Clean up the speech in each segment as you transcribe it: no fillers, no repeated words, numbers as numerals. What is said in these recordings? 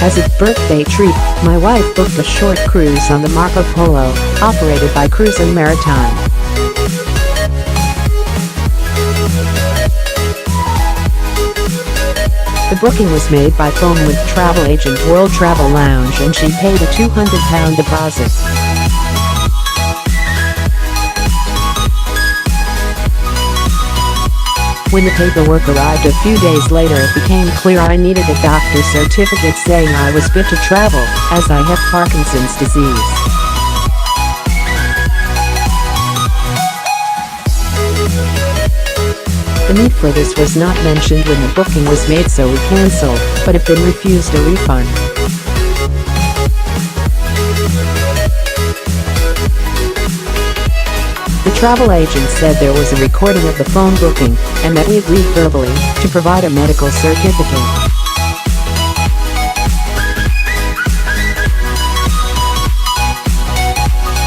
As a birthday treat, my wife booked a short cruise on the Marco Polo, operated by Cruise Maritime. The booking was made by phone with travel agent World Travel Lounge, and she paid a £200 deposit. When the paperwork arrived a few days later, it became clear I needed a doctor's certificate saying I was fit to travel, as I have Parkinson's disease. The need for this was not mentioned when the booking was made, so we cancelled, but have been refused a refund. The travel agent said there was a recording of the phone booking, and that we agreed verbally to provide a medical certificate.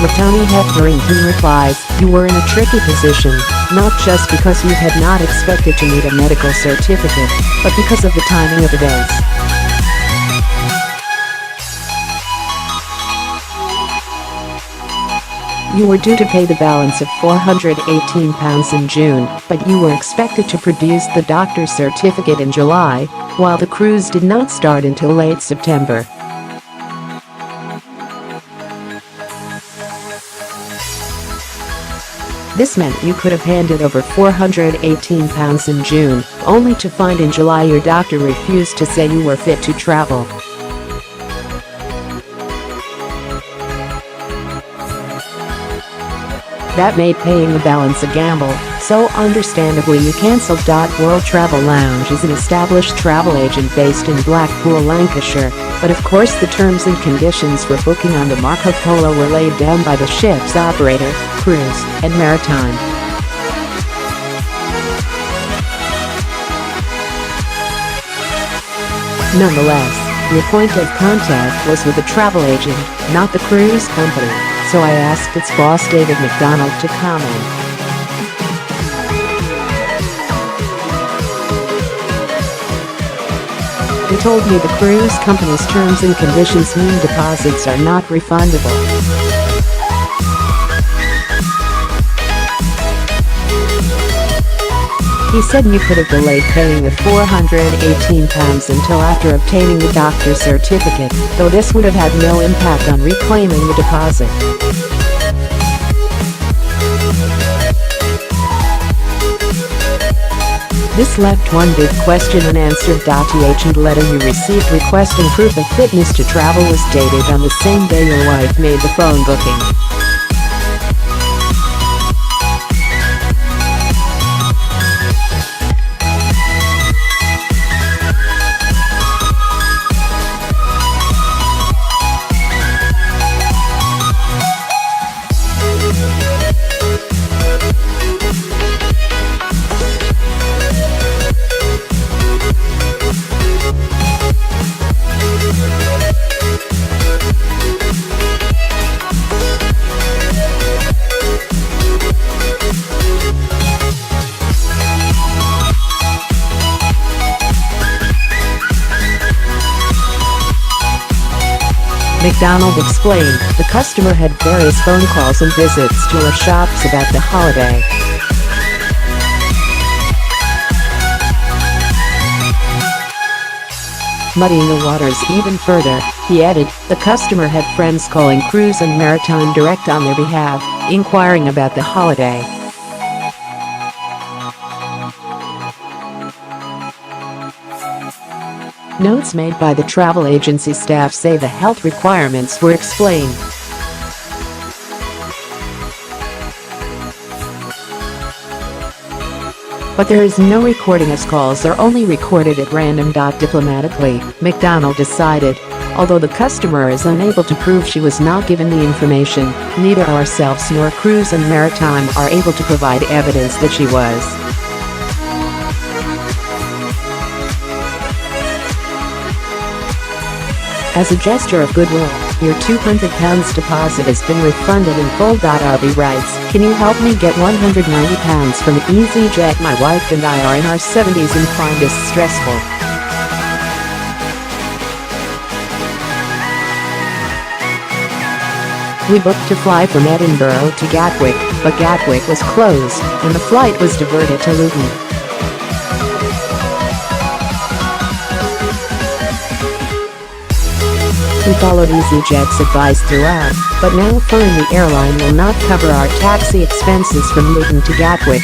RGTony Hetherington replies, "You were in a tricky position, not just because you had not expected to need a medical certificate, but because of the timing of events. You were due to pay the balance of £418 in June, but you were expected to produce the doctor's certificate in July, while the cruise did not start until late September. This meant you could have handed over £418 in June, only to find in July your doctor refused to say you were fit to travel. That made paying the balance a gamble, so understandably you cancelled.World Travel Lounge is an established travel agent based in Blackpool, Lancashire, but of course the terms and conditions for booking on the Marco Polo were laid down by the ship's operator, Cruise Maritime. Nonetheless, your point of contact was with the travel agent, not the cruise company, so I asked its boss David McDonald to comment. He told me the cruise company's terms and conditions mean deposits are not refundable. He said you could have delayed paying the £418 until after obtaining the doctor's certificate, though this would have had no impact on reclaiming the deposit. This left one big question unanswered. The agent letter you received requesting proof of fitness to travel was dated on the same day your wife made the phone booking. McDonald explained, the customer had various phone calls and visits to our shops about the holiday. Muddying the waters even further, he added, the customer had friends calling Cruise Maritime direct on their behalf, inquiring about the holiday. Notes made by the travel agency staff say the health requirements were explained. But there is no recording as calls are only recorded at random.Diplomatically, McDonald decided. Although the customer is unable to prove she was not given the information, neither ourselves nor Cruise Maritime are able to provide evidence that she was. As a gesture of goodwill, your £200 deposit has been refunded in full.R. writes, can you help me get £190 from easyJet? My wife and I are in our 70s and find this stressful. We booked to fly from Edinburgh to Gatwick, but Gatwick was closed, and the flight was diverted to Luton. We followed easyJet's advice throughout, but now flying the airline will not cover our taxi expenses from Luton to Gatwick.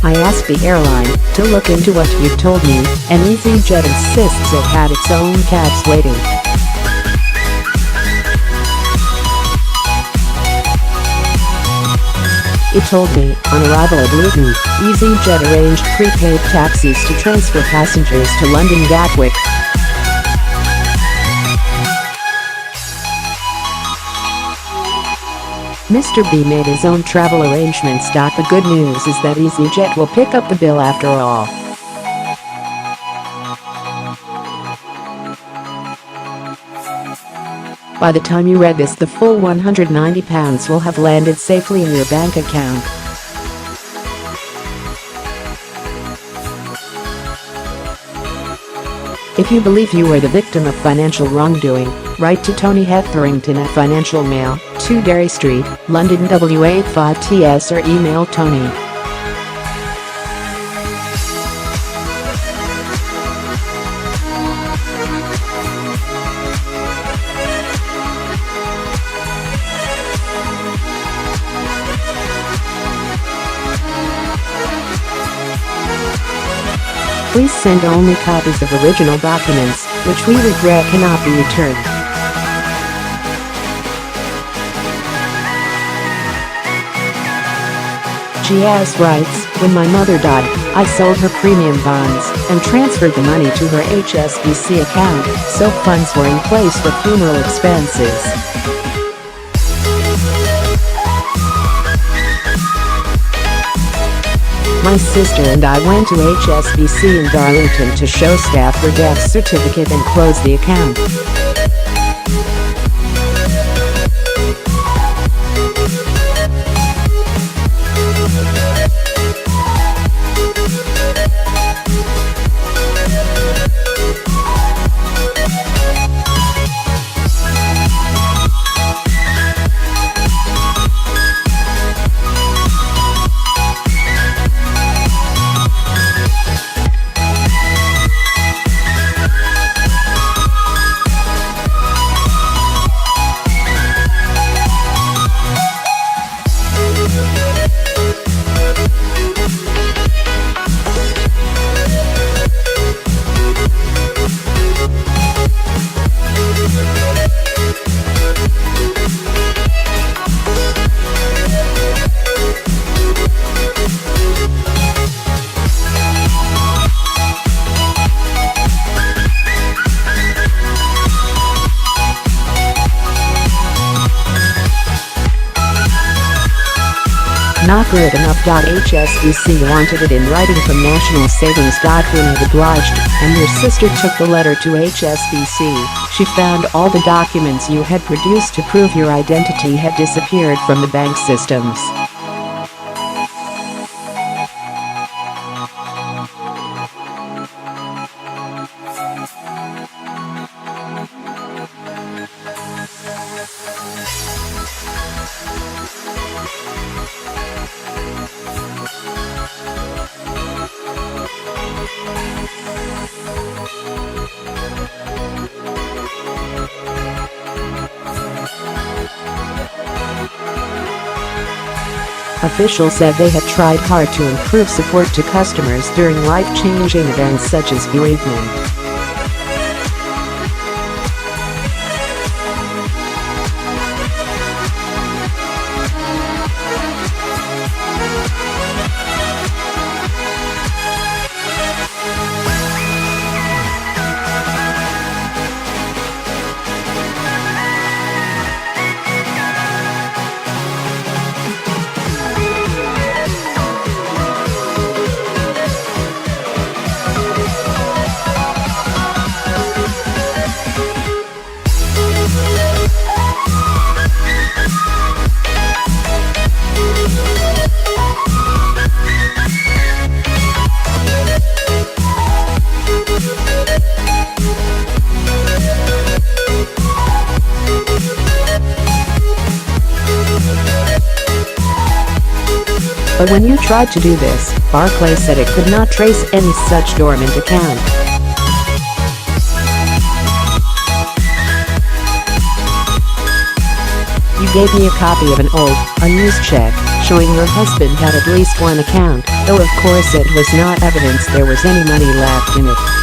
I asked the airline to look into what you've told me, and easyJet insists it had its own cabs waiting. It told me, on arrival at Luton, easyJet arranged prepaid taxis to transfer passengers to London Gatwick. Mr. B made his own travel arrangements. The good news is that easyJet will pick up the bill after all. By the time you read this, the full £190 will have landed safely in your bank account. If you believe you are the victim of financial wrongdoing, write to Tony Hetherington at Financial Mail, 2 Derry Street, London W85TS, or email Tony. Please send only copies of original documents, which we regret cannot be returned. G.S. writes, when my mother died, I sold her premium bonds and transferred the money to her HSBC account, so funds were in place for funeral expenses. My sister and I went to HSBC in Darlington to show staff her death certificate and close the account. Not good enough. HSBC wanted it in writing from National Savings. When had obliged, and your sister took the letter to HSBC, she found all the documents you had produced to prove your identity had disappeared from the bank systems. Officials said they had tried hard to improve support to customers during life-changing events such as bereavement. But when you tried to do this, Barclays said it could not trace any such dormant account. You gave me a copy of an old, unused check, showing your husband had at least one account, though of course it was not evidence there was any money left in it.